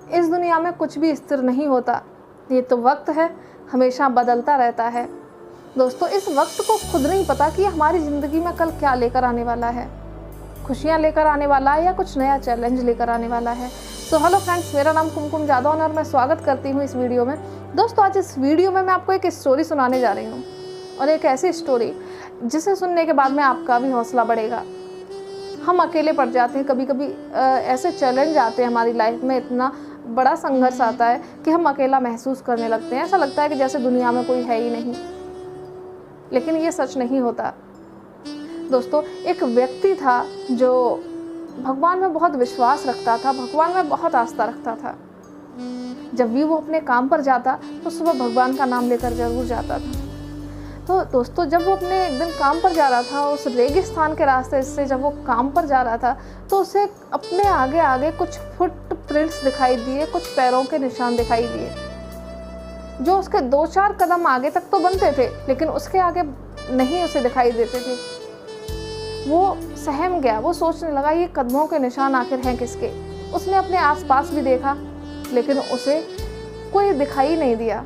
इस दुनिया में कुछ भी स्थिर नहीं होता, ये तो वक्त है, हमेशा बदलता रहता है। दोस्तों, इस वक्त को खुद नहीं पता कि हमारी ज़िंदगी में कल क्या लेकर आने वाला है, खुशियाँ लेकर आने वाला है या कुछ नया चैलेंज लेकर आने वाला है। तो हेलो फ्रेंड्स, मेरा नाम कुमकुम जादव और मैं स्वागत करती हूँ इस वीडियो में। दोस्तों, आज इस वीडियो में मैं आपको एक स्टोरी सुनाने जा रही हूँ, और एक ऐसी स्टोरी जिसे सुनने के बाद में आपका भी हौसला बढ़ेगा। हम अकेले पड़ जाते हैं, कभी कभी ऐसे चैलेंज आते हैं हमारी लाइफ में, इतना बड़ा संघर्ष आता है कि हम अकेला महसूस करने लगते हैं। ऐसा लगता है कि जैसे दुनिया में कोई है ही नहीं, लेकिन ये सच नहीं होता। दोस्तों, एक व्यक्ति था जो भगवान में बहुत विश्वास रखता था, भगवान में बहुत आस्था रखता था। जब भी वो अपने काम पर जाता तो सुबह भगवान का नाम लेकर जरूर जाता था। तो दोस्तों, जब वो अपने एक दिन काम पर जा रहा था, उस रेगिस्तान के रास्ते से जब वो काम पर जा रहा था, तो उसे अपने आगे आगे कुछ फुटप्रिंट्स दिखाई दिए, कुछ पैरों के निशान दिखाई दिए, जो उसके 2-4 कदम आगे तक तो बनते थे, लेकिन उसके आगे नहीं उसे दिखाई देते थे। वो सहम गया, वो सोचने लगा ये कदमों के निशान आखिर हैं किसके। उसने अपने आसपास भी देखा, लेकिन उसे कोई दिखाई नहीं दिया।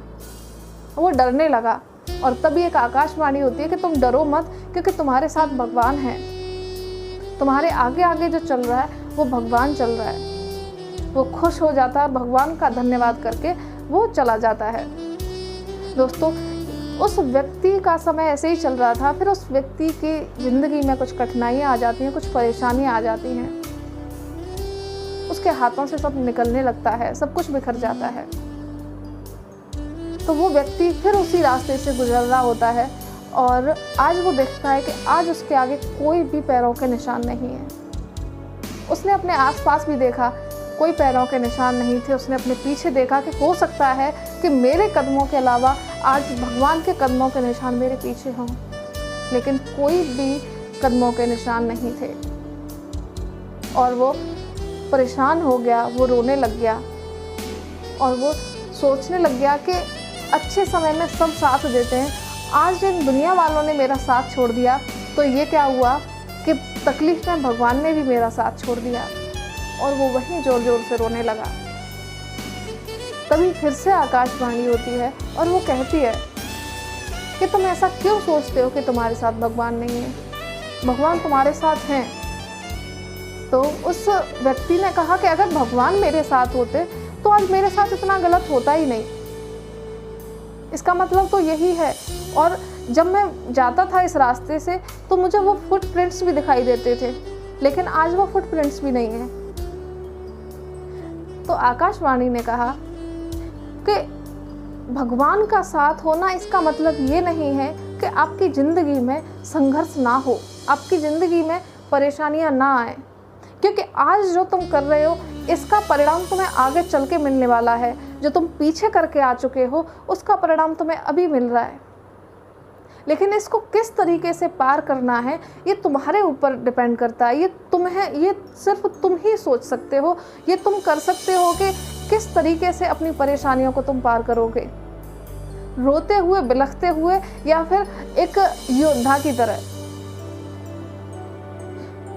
वो डरने लगा, और तभी एक आकाशवाणी होती है कि तुम डरो मत, क्योंकि तुम्हारे साथ भगवान है। तुम्हारे आगे आगे जो चल रहा है वो भगवान चल रहा है। वो खुश हो जाता है और भगवान का धन्यवाद करके वो चला जाता है। दोस्तों, उस व्यक्ति का समय ऐसे ही चल रहा था। फिर उस व्यक्ति की ज़िंदगी में कुछ कठिनाइयाँ आ जाती हैं, कुछ परेशानियाँ आ जाती हैं। उसके हाथों से सब निकलने लगता है, सब कुछ बिखर जाता है। तो वो व्यक्ति फिर उसी रास्ते से गुजर रहा होता है, और आज वो देखता है कि आज उसके आगे कोई भी पैरों के निशान नहीं है। उसने अपने आसपास भी देखा, कोई पैरों के निशान नहीं थे। उसने अपने पीछे देखा कि हो सकता है कि मेरे कदमों के अलावा आज भगवान के कदमों के निशान मेरे पीछे हों, लेकिन कोई भी कदमों के निशान नहीं थे। और वो परेशान हो गया, वो रोने लग गया, और वो सोचने लग गया कि अच्छे समय में सब साथ देते हैं, आज इन दुनिया वालों ने मेरा साथ छोड़ दिया, तो ये क्या हुआ कि तकलीफ में भगवान ने भी मेरा साथ छोड़ दिया। और वो वहीं जोर जोर से रोने लगा। तभी फिर से आकाशवाणी होती है, और वो कहती है कि तुम ऐसा क्यों सोचते हो कि तुम्हारे साथ भगवान नहीं है, भगवान तुम्हारे साथ हैं। तो उस व्यक्ति ने कहा कि अगर भगवान मेरे साथ होते तो आज मेरे साथ इतना गलत होता ही नहीं। इसका मतलब तो यही है। और जब मैं जाता था इस रास्ते से तो मुझे वो फुटप्रिंट्स भी दिखाई देते थे, लेकिन आज वो फुटप्रिंट्स भी नहीं है। तो आकाशवाणी ने कहा कि भगवान का साथ होना इसका मतलब ये नहीं है कि आपकी ज़िंदगी में संघर्ष ना हो, आपकी ज़िंदगी में परेशानियां ना आए, क्योंकि आज जो तुम कर रहे हो इसका परिणाम तुम्हें आगे चल के मिलने वाला है। जो तुम पीछे करके आ चुके हो उसका परिणाम तुम्हें अभी मिल रहा है, लेकिन इसको किस तरीके से पार करना है ये तुम्हारे ऊपर डिपेंड करता है। ये सिर्फ तुम ही सोच सकते हो, ये तुम कर सकते हो कि किस तरीके से अपनी परेशानियों को तुम पार करोगे, रोते हुए, बिलखते हुए, या फिर एक योद्धा की तरह।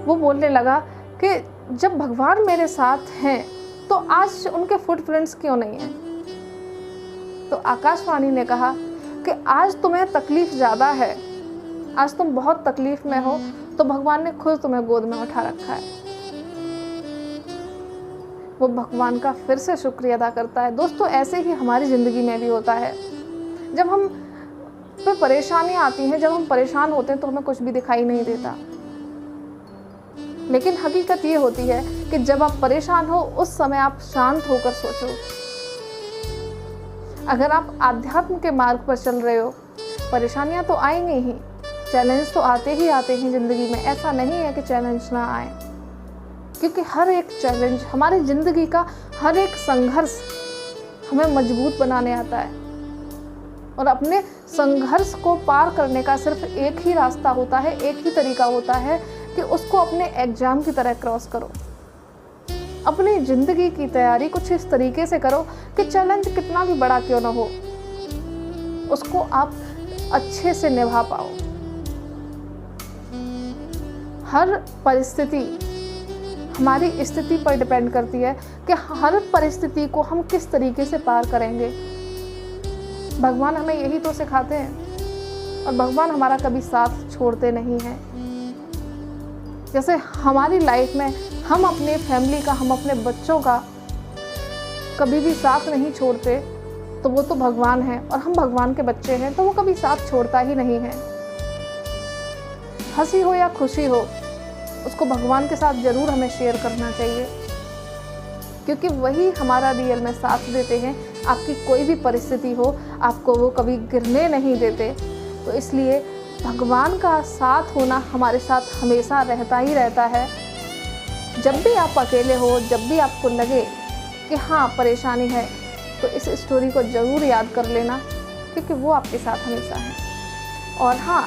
वो बोलने लगा कि जब भगवान मेरे साथ हैं तो आज उनके फुटप्रिंट्स क्यों नहीं हैं। तो आकाशवाणी ने कहा कि आज तुम्हें तकलीफ ज़्यादा है, आज तुम बहुत तकलीफ में हो, तो भगवान ने खुद तुम्हें गोद में उठा रखा है। वो भगवान का फिर से शुक्रिया अदा करता है। दोस्तों, ऐसे ही हमारी ज़िंदगी में भी होता है। जब हम पे परेशानियाँ आती हैं, जब हम परेशान होते हैं तो हमें कुछ भी दिखाई नहीं देता, लेकिन हकीकत ये होती है कि जब आप परेशान हो उस समय आप शांत होकर सोचो। अगर आप आध्यात्म के मार्ग पर चल रहे हो, परेशानियां तो आएंगी ही, चैलेंज तो आते ही आते हैं ज़िंदगी में। ऐसा नहीं है कि चैलेंज ना आए, क्योंकि हर एक चैलेंज, हमारी ज़िंदगी का हर एक संघर्ष हमें मजबूत बनाने आता है। और अपने संघर्ष को पार करने का सिर्फ एक ही रास्ता होता है, एक ही तरीका होता है कि उसको अपने एग्ज़ाम की तरह क्रॉस करो। अपनी ज़िंदगी की तैयारी कुछ इस तरीके से करो कि चैलेंज कितना भी बड़ा क्यों ना हो, उसको आप अच्छे से निभा पाओ। हर परिस्थिति, हमारी स्थिति पर डिपेंड करती है कि हर परिस्थिति को हम किस तरीके से पार करेंगे। भगवान हमें यही तो सिखाते हैं और भगवान हमारा कभी साथ छोड़ते नहीं हैं। जैसे हमारी लाइफ में हम अपने फैमिली का, हम अपने बच्चों का कभी भी साथ नहीं छोड़ते, तो वो तो भगवान है और हम भगवान के बच्चे हैं, तो वो कभी साथ छोड़ता ही नहीं है। हंसी हो या खुशी हो, उसको भगवान के साथ ज़रूर हमें शेयर करना चाहिए, क्योंकि वही हमारा रियल में साथ देते हैं। आपकी कोई भी परिस्थिति हो, आपको वो कभी गिरने नहीं देते। तो इसलिए भगवान का साथ होना हमारे साथ हमेशा रहता ही रहता है। जब भी आप अकेले हो, जब भी आपको लगे कि हाँ परेशानी है, तो इस स्टोरी को ज़रूर याद कर लेना, क्योंकि वो आपके साथ हमेशा है। और हाँ,